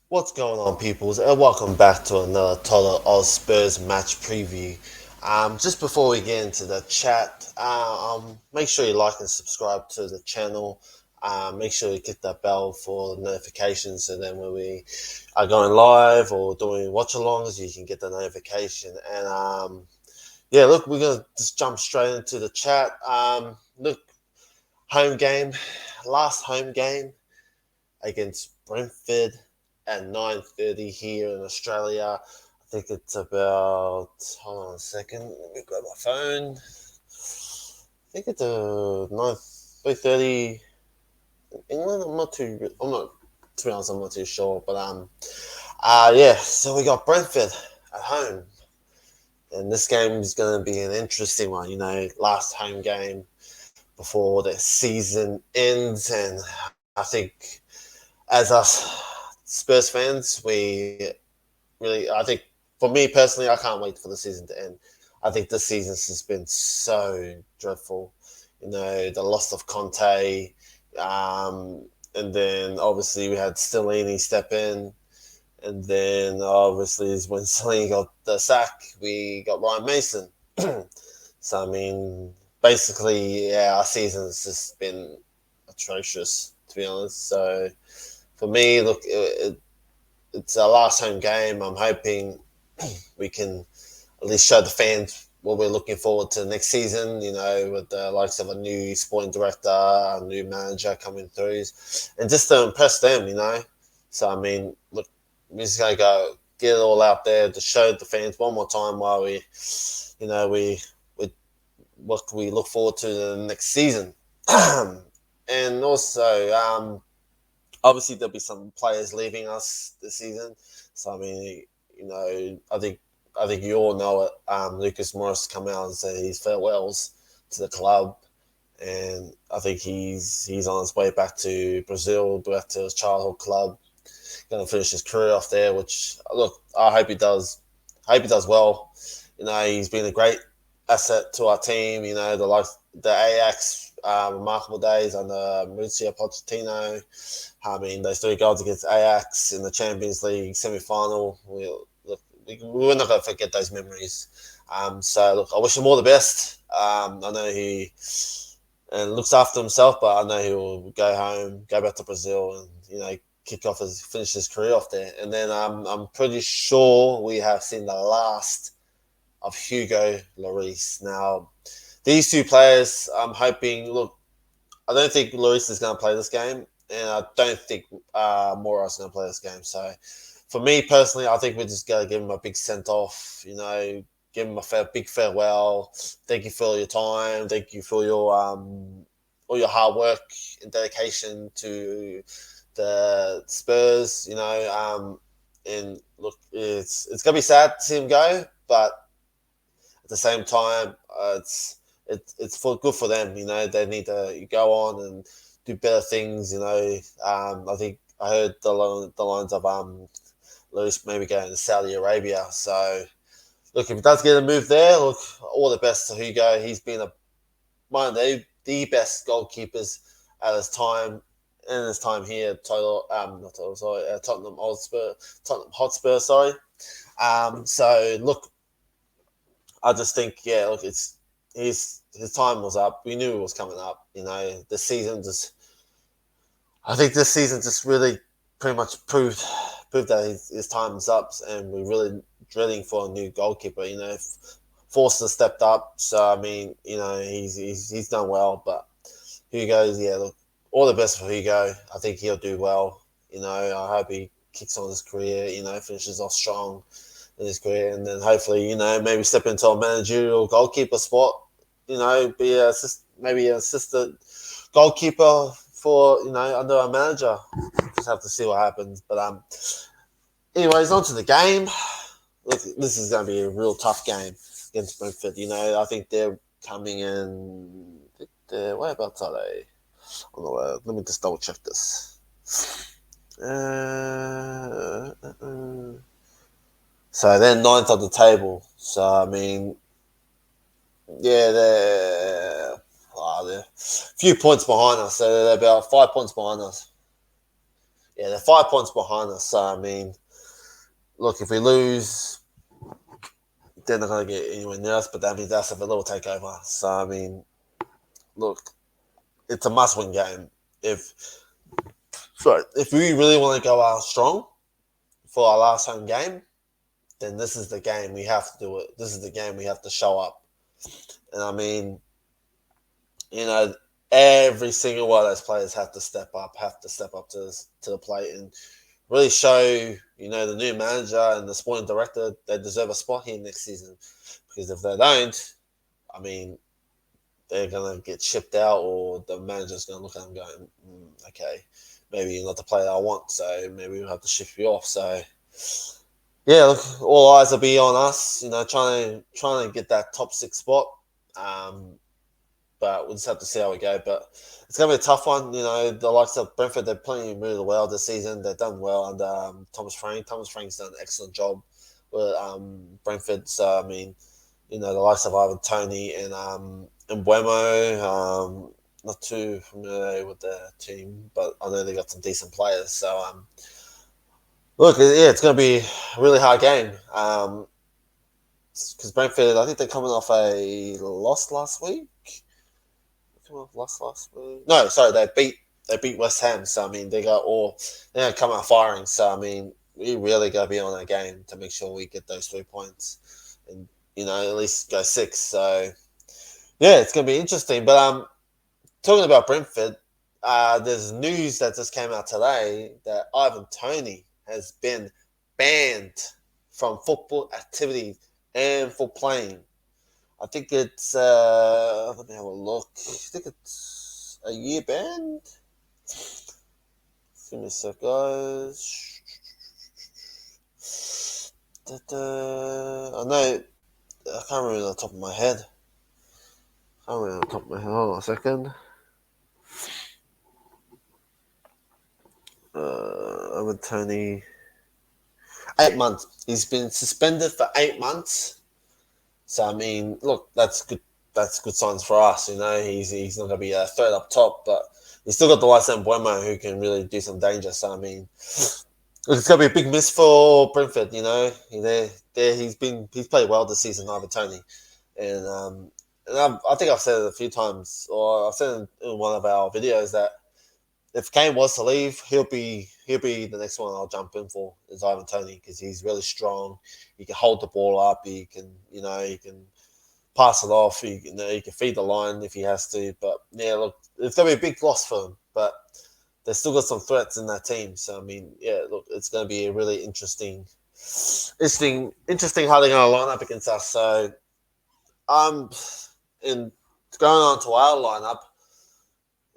What's going on, peoples? And welcome back to another Total Oz Spurs match preview. Just before we get into the chat, make sure you like and subscribe to the channel. Make sure you click that bell for notifications, so then when we are going live or doing watch-alongs, you can get the notification. And yeah, look, we're gonna just jump straight into the chat. Look, home game, last home game against Brentford at 9:30 here in Australia. I think it's about. Hold on a second. Let me grab my phone. I think it's 9:30 in England. I'm not too. I'm not. To be honest, I'm not too sure. But yeah. So we got Brentford at home, and this game is going to be an interesting one. Last home game before the season ends, and I think as us Spurs fans, I think, for me personally, I can't wait for the season to end. I think this season's just been so dreadful. The loss of Conte, and then obviously we had Stellini step in, and then obviously when Stellini got the sack, we got Ryan Mason. So I mean, basically, yeah, our season's just been atrocious, to be honest. So for me, look, it's our last home game. I'm hoping we can at least show the fans what we're looking forward to next season, with the likes of a new sporting director, a new manager coming through, and just to impress them. So, I mean, look, we're just going to go get it all out there to show the fans one more time why we what we look forward to the next season. And also, obviously there'll be some players leaving us this season. So I mean, I think you all know it. Lucas Morris come out and say his farewells to the club, and I think he's on his way back to Brazil, back to his childhood club, going to finish his career off there. Which, look, I hope he does. I hope he does well. He's been a great asset to our team. The Ajax remarkable days under Mauricio Pochettino. I mean, those three goals against Ajax in the Champions League semi-final. We're not going to forget those memories. So look, I wish him all the best. I know he looks after himself, but I know he will go home, go back to Brazil, and finish his career off there. And then I'm pretty sure we have seen the last of Hugo Lloris. Now, these two players, I'm hoping. Look, I don't think Lloris is going to play this game, and I don't think Moura is going to play this game. So, for me personally, I think we're just going to give him a big sent off. Give him a big farewell. Thank you for your time. Thank you for your all your hard work and dedication to the Spurs. And look, it's gonna be sad to see him go, but at the same time, it's for good for them. They need to go on and do better things. I think I heard the lines of Lewis maybe going to Saudi Arabia. So look, if he does get a move there, look, all the best to Hugo. He's been one of the best goalkeepers at his time in his time here. Not total, sorry, Tottenham Hotspur, sorry. So look, I just think, yeah, look, it's his time was up. We knew it was coming up. The season just. I think this season just really pretty much proved that his time is up, and we're really drilling for a new goalkeeper. Forster stepped up, so I mean, he's done well. But Hugo's, yeah, look, all the best for Hugo. I think he'll do well. I hope he kicks on his career. Finishes off strong in his career, and then hopefully, maybe step into a managerial goalkeeper spot. Be maybe an assistant goalkeeper for under a manager. Just have to see what happens. But anyways, on to the game. Look, this is going to be a real tough game against Brentford. I think they're coming in. Whereabouts are they? On the way. Let me just double check this. So they're ninth on the table. So I mean, yeah, they're a few points behind us. So they're about 5 points behind us. yeah, they're 5 points behind us. So I mean, look, if we lose, they're not going to get anywhere near us. But that means us have a little takeover. So I mean, look, it's a must-win game. If we really want to go out strong for our last home game, then this is the game we have to do it. This is the game we have to show up. And I mean, you know, every single one of those players have to step up to the plate and really show, the new manager and the sporting director they deserve a spot here next season. Because if they don't, I mean, they're going to get shipped out, or the manager's going to look at them going, okay, maybe you're not the player I want, so maybe we'll have to shift you off. So, yeah, look, all eyes will be on us, trying to get that top 6 spot. But we'll just have to see how we go. But it's going to be a tough one. The likes of BrentFord, they're playing really well this season. They've done well under Thomas Frank. Thomas Frank's done an excellent job with BrentFord. So, I mean, the likes of either Toney and Buemo, not too familiar with the team, but I know they got some decent players. So, look, yeah, it's going to be a really hard game. Because BrentFord, I think they're coming off a loss last week. Lost last week. No, sorry, they beat West Ham. So I mean, they're gonna come out firing. So I mean, we really gotta be on that game to make sure we get those 3 points, and at least go 6. So yeah, it's gonna be interesting. But talking about BrentFord, there's news that just came out today that Toney has been banned from football activities and for playing. I think it's, let me have a look. I think it's a year ban. Give me a sec, guys. I know, I can't remember on the top of my head. Hold on a second. Toney. 8 months. He's been suspended for 8 months. So I mean, look, that's good. That's good signs for us. He's not going to be a threat up top, but he's still got the likes of Buemo who can really do some danger. So I mean, it's going to be a big miss for BrentFord. He's played well this season, Ivan Toney, and I think I've said it a few times, or I've said it in one of our videos that if Kane was to leave, he'll be the next one I'll jump in for is Ivan Toney, because he's really strong. He can hold the ball up. He can pass it off. He can feed the line if he has to. But yeah, look, it's gonna be a big loss for him. But they've still got some threats in that team. So I mean, yeah, look, it's gonna be a really interesting how they're gonna line up against us. So in going on to our lineup.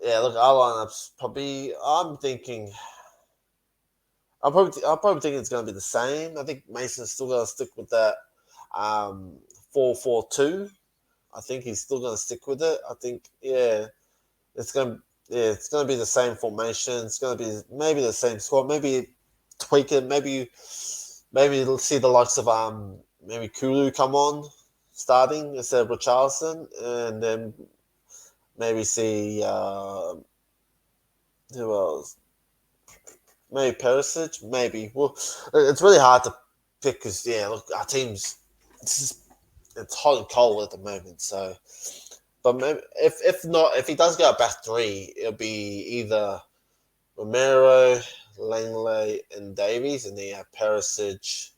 Yeah, look, our lineup's probably. I'm probably thinking it's going to be the same. I think Mason's still going to stick with that 4-4-2. I think he's still going to stick with it. I think it's going to be the same formation. It's going to be maybe the same squad. Maybe tweak it. Maybe you'll see the likes of maybe Kulu come on starting instead of Richarlison, and then maybe see who else. Maybe Perisic, maybe. Well, it's really hard to pick because, look, our team's it's hot and cold at the moment. So, but maybe if he does go back 3, it'll be either Romero, Langley, and Davies, and then you have Perisic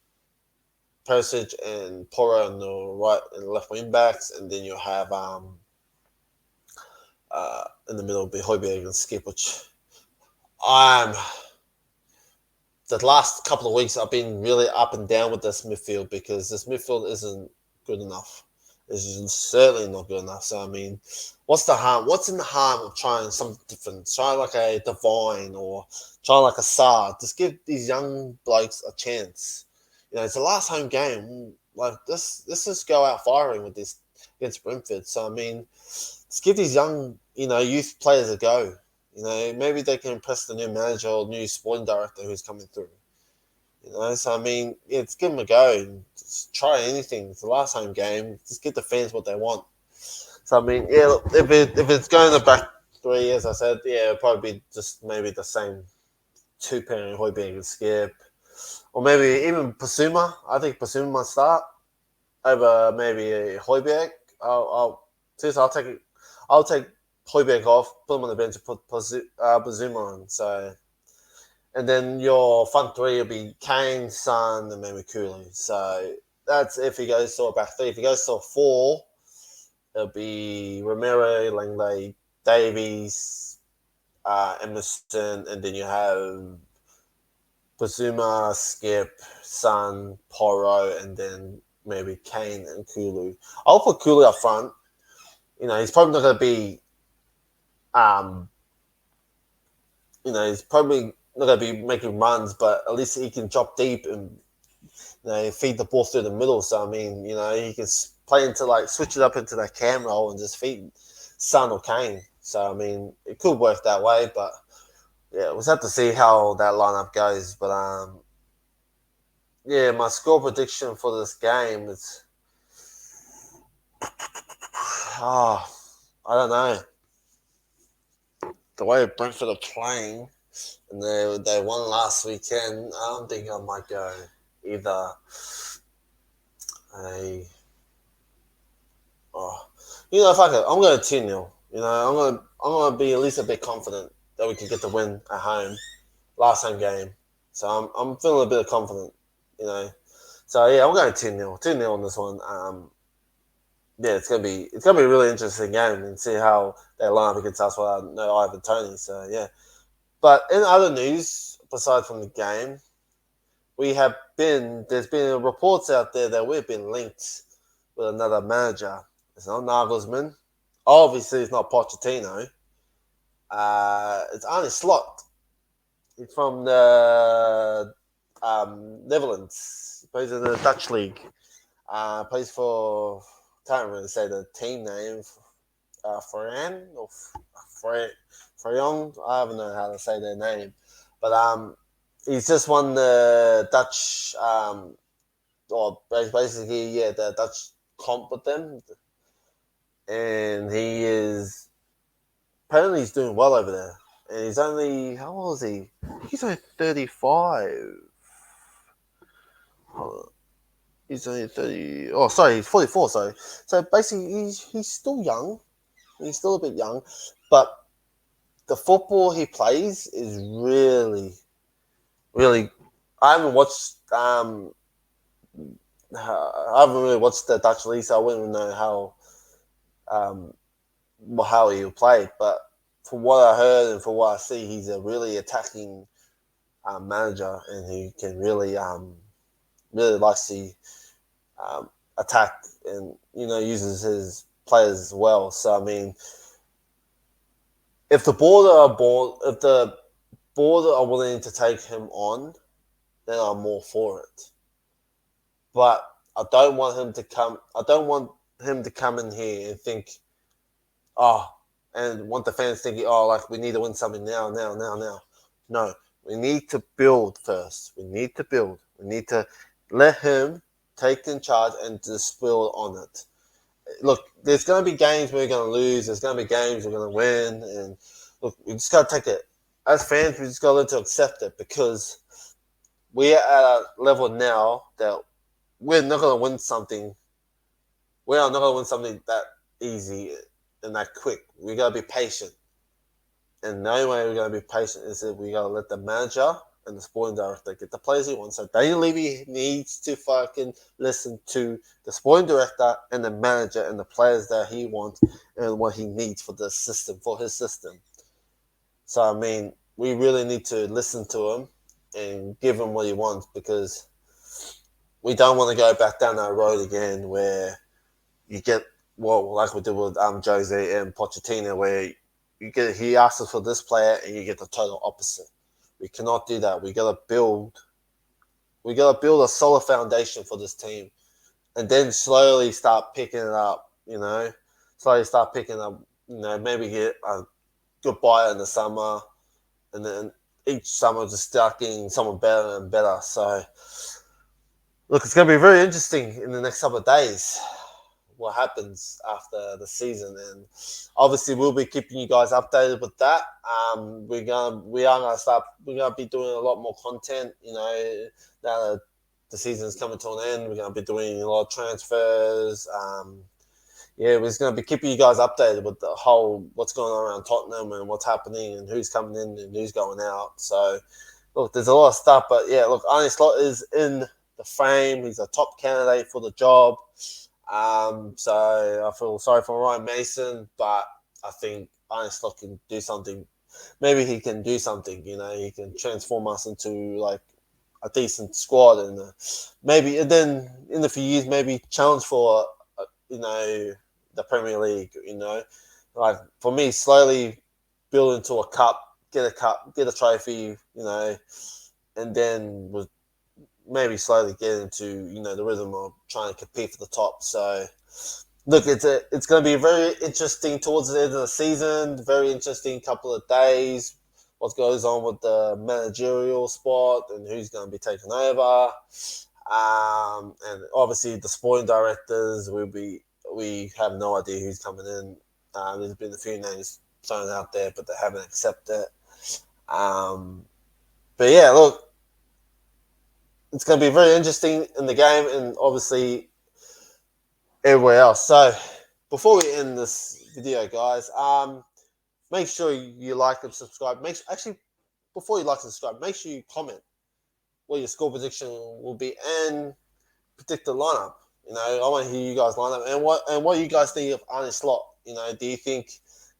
and Porro on the right and left wing backs, and then you'll have in the middle will be Højbjerg and Skip, which the last couple of weeks I've been really up and down with this midfield because this midfield isn't good enough. It's certainly not good enough. So I mean, what's the harm? What's in the harm of trying something different? Try like a Divine or try like a Saar. Just give these young blokes a chance. It's the last home game. Like let's just go out firing with this against BrentFord. So I mean, let's give these young youth players a go. Maybe they can impress the new manager or new sporting director who's coming through. So I mean, let's give them a go. Just try anything. It's the last home game. Just give the fans what they want. So I mean, look, if it's going to back 3, as I said, it'll probably be just maybe the same two pairing Højbjerg and Skip, or maybe even Basuma. I think Basuma might start over maybe Højbjerg. I'll take it. I'll take Højbjerg off, put him on the bench, and put Basuma on. So, and then your front three will be Kane, Son, and maybe Cooley. So that's if he goes to a back three. If he goes to a four, it'll be Romero, Langley, Davies, Emerson, and then you have Basuma, Skip, Son, Porro, and then maybe Kane and Kulu. I'll put Kulu up front. He's probably not going to be, he's probably not going to be making runs, but at least he can drop deep and feed the ball through the middle. So, I mean, he can play into switch it up into that cam role and just feed Son or Kane. So, I mean, it could work that way, but yeah, we'll have to see how that lineup goes. But, yeah, my score prediction for this game is, I don't know. The way Brentford are playing, and they won last weekend, I don't think I might go either fuck it. I'm going to 2-0. I'm gonna be at least a bit confident that we can get the win at home, last home game. So I'm feeling a bit of confident, So yeah, I'm going 2-0. 2-0 on this one. Yeah, it's gonna be a really interesting game and see how they line up against us without no Ivan Toney. So yeah. But in other news, aside from the game, there's been reports out there that we've been linked with another manager. It's not Nagelsmann. Obviously, it's not Pochettino. It's Arne Slot. He's from the Netherlands. He plays in the Dutch league. Plays for, can't really say the team name, Fran or Freyong. I don't know how to say their name, but he's just won the Dutch, or basically, the Dutch comp with them, and apparently he's doing well over there. And he's only, how old is he? He's only 35. He's only 30. Oh, sorry, he's 44. Sorry. So basically, he's still young. He's still a bit young, but the football he plays is really, really. I haven't really watched the Dutch league, so I wouldn't know how he'll play. But from what I heard and from what I see, he's a really attacking manager, and he can really likes to attack and uses his players as well. So I mean, if the board are willing to take him on, then I'm more for it. But I don't want him to come. I don't want him to come in here and think, and want the fans thinking, we need to win something now. No, we need to build first. We need to let him take in charge and just build on it. Look, there's going to be games we're going to lose. There's going to be games we're going to win. And look, we just got to take it. As fans, we just got to learn to accept it, because we are at a level now that we're not going to win something. We are not going to win something that easy and that quick. We got to be patient. And the only way we're going to be patient is that we got to let the manager and the sporting director get the players he wants. So Daniel Levy needs to fucking listen to the sporting director and the manager and the players that he wants and what he needs for his system. So, I mean, we really need to listen to him and give him what he wants, because we don't want to go back down that road again where you get, like we did with Jose and Pochettino, where he asks us for this player and you get the total opposite. We cannot do that. We gotta build a solid foundation for this team, and then slowly start picking it up. Maybe get a good buyer in the summer, and then each summer just start getting someone better and better. So, look, it's gonna be very interesting in the next couple of days. what happens after the season, and obviously we'll be keeping you guys updated with that. We're gonna be doing a lot more content. Now that the season's coming to an end, we're gonna be doing a lot of transfers. We're just going to be keeping you guys updated with the whole what's going on around Tottenham and what's happening and who's coming in and who's going out. So, look, there's a lot of stuff, but yeah, look, Arne Slot is in the frame. He's a top candidate for the job. So I feel sorry for Ryan Mason, but I think Arne Slot can do something. Maybe he can do something. He can transform us into like a decent squad, and maybe and then in a few years, maybe challenge for the Premier League. Like for me, slowly build into a cup, get a trophy, and then with maybe slowly get into the rhythm of trying to compete for the top. So look, it's going to be very interesting towards the end of the season. Very interesting couple of days. What goes on with the managerial spot and who's going to be taking over. And obviously the sporting directors we have no idea who's coming in. There's been a few names thrown out there, but they haven't accepted it. But yeah, look, it's going to be very interesting in the game and obviously everywhere else. So before we end this video, guys, make sure you like and subscribe. Before you like and subscribe, make sure you comment what your score prediction will be and predict the lineup. I want to hear you guys line up and what you guys think of Arne Slot. Do you think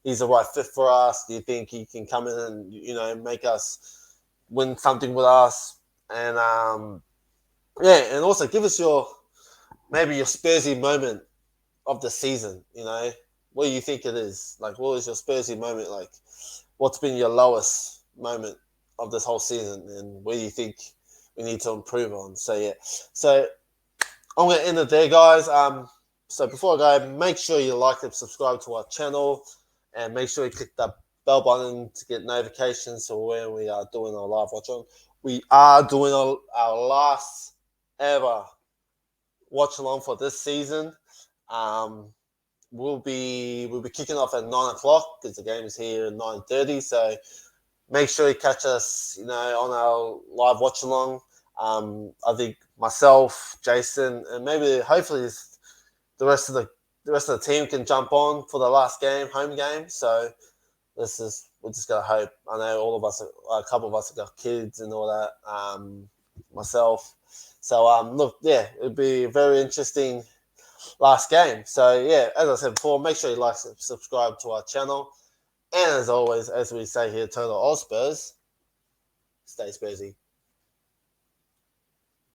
he's the right fit for us? Do you think he can come in and make us win something with us? And and also give us maybe your Spursy moment of the season. What do you think it is? Like, what was your Spursy moment? Like, what's been your lowest moment of this whole season, and where do you think we need to improve on? So yeah, so I'm going to end it there, guys. So before I go, make sure you like and subscribe to our channel, and make sure you click that bell button to get notifications for when we are doing our live watch on. We are doing our last ever watch along for this season. We'll be kicking off at 9:00 because the game is here at 9:30. So make sure you catch us, on our live watch along. I think myself, Jason, and maybe hopefully the rest of the team can jump on for the last game, home game. So we're just gonna hope. I know all of us, a couple of us have got kids and all that. Myself. So look, yeah, it'll be a very interesting last game. So yeah, as I said before, make sure you like and subscribe to our channel. And as always, as we say here, Total All Spurs, stay Spursy.